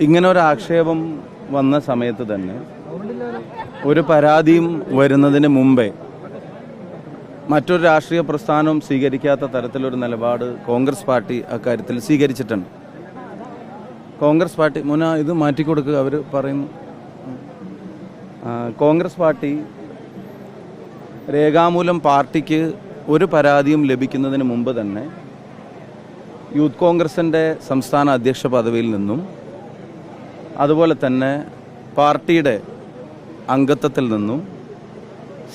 ഇങ്ങനെ ഒരു ആക്ഷേപം വന്ന സമയത്ത് തന്നെ ഒരു പരാതിയും വരുന്നതിന് മുമ്പേ മറ്റൊരു രാഷ്ട്രീയ പ്രസ്ഥാനവും സ്വീകരിക്കാത്ത തരത്തിലൊരു നിലപാട് കോൺഗ്രസ് പാർട്ടി അക്കാര്യത്തിൽ സ്വീകരിച്ചിട്ടുണ്ട്. കോൺഗ്രസ് പാർട്ടി ഇത് മാറ്റിക്കൊടുക്കുക, അവർ പറയുന്നു. കോൺഗ്രസ് പാർട്ടി രേഖാമൂലം പാർട്ടിക്ക് ഒരു പരാതിയും ലഭിക്കുന്നതിന് മുമ്പ് തന്നെ യൂത്ത് കോൺഗ്രസിൻ്റെ സംസ്ഥാന അധ്യക്ഷ പദവിയിൽ നിന്നും അതുപോലെ തന്നെ പാർട്ടിയുടെ അംഗത്വത്തിൽ നിന്നും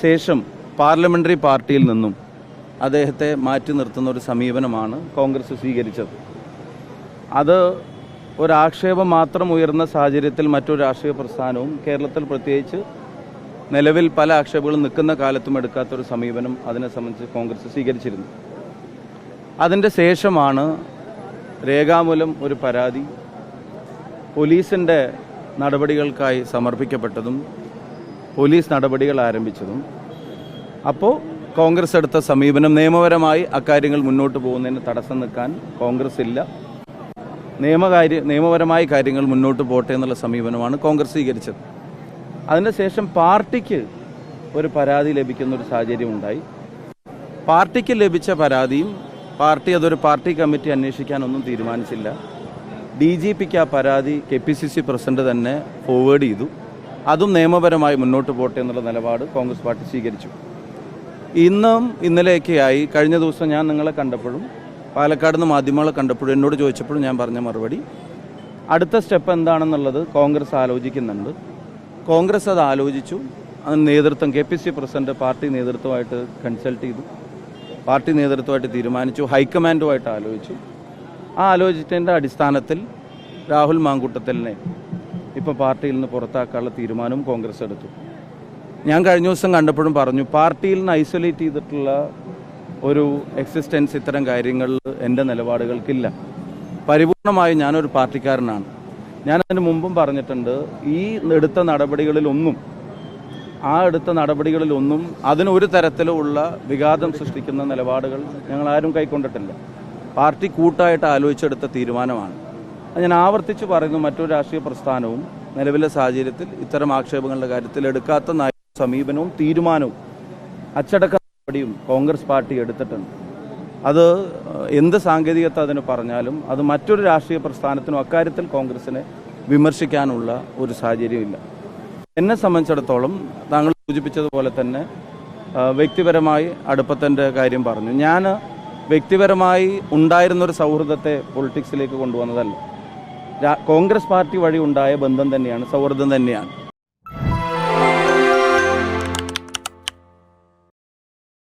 ശേഷം പാർലമെൻ്ററി പാർട്ടിയിൽ നിന്നും അദ്ദേഹത്തെ മാറ്റി നിർത്തുന്ന ഒരു സമീപനമാണ് കോൺഗ്രസ് സ്വീകരിച്ചത്. അത് ഒരാക്ഷേപം മാത്രം ഉയർന്ന സാഹചര്യത്തിൽ മറ്റൊരു രാഷ്ട്രീയ പ്രസ്ഥാനവും കേരളത്തിൽ പ്രത്യേകിച്ച് നിലവിൽ പല ആക്ഷേപങ്ങളും നിൽക്കുന്ന കാലത്തും എടുക്കാത്തൊരു സമീപനം അതിനെ സംബന്ധിച്ച് കോൺഗ്രസ് സ്വീകരിച്ചിരുന്നു. അതിൻ്റെ ശേഷമാണ് രേഖാമൂലം ഒരു പരാതി പോലീസിൻ്റെ നടപടികൾക്കായി സമർപ്പിക്കപ്പെട്ടതും പോലീസ് നടപടികൾ ആരംഭിച്ചതും. അപ്പോൾ കോൺഗ്രസ് എടുത്ത സമീപനം നിയമപരമായി അക്കാര്യങ്ങൾ മുന്നോട്ട് പോകുന്നതിന് തടസ്സം നിൽക്കാൻ കോൺഗ്രസ് ഇല്ല, നിയമപരമായ കാര്യങ്ങൾ മുന്നോട്ട് പോട്ടെ എന്നുള്ള സമീപനമാണ് കോൺഗ്രസ് സ്വീകരിച്ചത്. അതിന് ശേഷം പാർട്ടിക്ക് ഒരു പരാതി ലഭിക്കുന്ന ഒരു സാഹചര്യം ഉണ്ടായി. പാർട്ടിക്ക് ലഭിച്ച പരാതിയും പാർട്ടി അതൊരു പാർട്ടി കമ്മിറ്റി അന്വേഷിക്കാനൊന്നും തീരുമാനിച്ചില്ല. DGPക്ക് ആ പരാതി KPCC പ്രസിഡന്റ് തന്നെ ഫോർവേഡ് ചെയ്തു. അതും നിയമപരമായി മുന്നോട്ട് പോട്ടെ എന്നുള്ള നിലപാട് കോൺഗ്രസ് പാർട്ടി സ്വീകരിച്ചു. ഇന്നും ഇന്നലെയൊക്കെയായി കഴിഞ്ഞ ദിവസം ഞാൻ നിങ്ങളെ കണ്ടപ്പോഴും പാലക്കാട് നിന്ന് മാധ്യമങ്ങളെ കണ്ടപ്പോഴും എന്നോട് ചോദിച്ചപ്പോഴും ഞാൻ പറഞ്ഞ മറുപടി അടുത്ത സ്റ്റെപ്പ് എന്താണെന്നുള്ളത് കോൺഗ്രസ് ആലോചിക്കുന്നുണ്ട്. കോൺഗ്രസ് അത് ആലോചിച്ചു. അതിന് നേതൃത്വം KPCC പ്രസിഡന്റ് പാർട്ടി നേതൃത്വമായിട്ട് കൺസൾട്ട് ചെയ്തു, പാർട്ടി നേതൃത്വമായിട്ട് തീരുമാനിച്ചു, ഹൈക്കമാൻഡുമായിട്ട് ആലോചിച്ചു. ആ ആലോചിച്ചതിൻ്റെ അടിസ്ഥാനത്തിൽ രാഹുൽ മാങ്കൂട്ടത്തലിനെ ഇപ്പോൾ പാർട്ടിയിൽ നിന്ന് പുറത്താക്കാനുള്ള തീരുമാനവും കോൺഗ്രസ് എടുത്തു. ഞാൻ കഴിഞ്ഞ ദിവസം കണ്ടപ്പോഴും പറഞ്ഞു, പാർട്ടിയിൽ നിന്ന് ഐസൊലേറ്റ് ചെയ്തിട്ടുള്ള ഒരു എക്സിസ്റ്റൻസ് ഇത്തരം കാര്യങ്ങളിൽ എൻ്റെ നിലപാടുകൾക്കില്ല. പരിപൂർണമായി ഞാനൊരു പാർട്ടിക്കാരനാണ്. ഞാനതിന് മുമ്പും പറഞ്ഞിട്ടുണ്ട്, ഈ എടുത്ത നടപടികളിലൊന്നും അതിനൊരു തരത്തിലുള്ള വിഘാതം സൃഷ്ടിക്കുന്ന നിലപാടുകൾ ഞങ്ങൾ ആരും കൈക്കൊണ്ടിട്ടില്ല. പാർട്ടി കൂട്ടായിട്ട് ആലോചിച്ചെടുത്ത തീരുമാനമാണ്. ഞാൻ ആവർത്തിച്ച് പറയുന്നു, മറ്റൊരു രാഷ്ട്രീയ പ്രസ്ഥാനവും നിലവിലെ സാഹചര്യത്തിൽ ഇത്തരം ആക്ഷേപങ്ങളുടെ കാര്യത്തിൽ എടുക്കാത്ത സമീപനവും തീരുമാനവും അച്ചടക്ക നടപടിയും കോൺഗ്രസ് പാർട്ടി എടുത്തിട്ടുണ്ട്. അത് എന്ത് സാങ്കേതികത അതിന് പറഞ്ഞാലും അത് മറ്റൊരു രാഷ്ട്രീയ പ്രസ്ഥാനത്തിനും അക്കാര്യത്തിൽ കോൺഗ്രസിനെ വിമർശിക്കാനുള്ള ഒരു സാഹചര്യമില്ല. എന്നെ സംബന്ധിച്ചിടത്തോളം താങ്കൾ സൂചിപ്പിച്ചതുപോലെ തന്നെ വ്യക്തിപരമായി അടുപ്പത്തിൻ്റെ കാര്യം പറഞ്ഞു. ഞാൻ വ്യക്തിപരമായി ഉണ്ടായിരുന്നൊരു സൗഹൃദത്തെ പൊളിറ്റിക്സിലേക്ക് കൊണ്ടുവന്നതല്ല. കോൺഗ്രസ് പാർട്ടി വഴി ഉണ്ടായ ബന്ധം തന്നെയാണ്, സൗഹൃദം തന്നെയാണ്.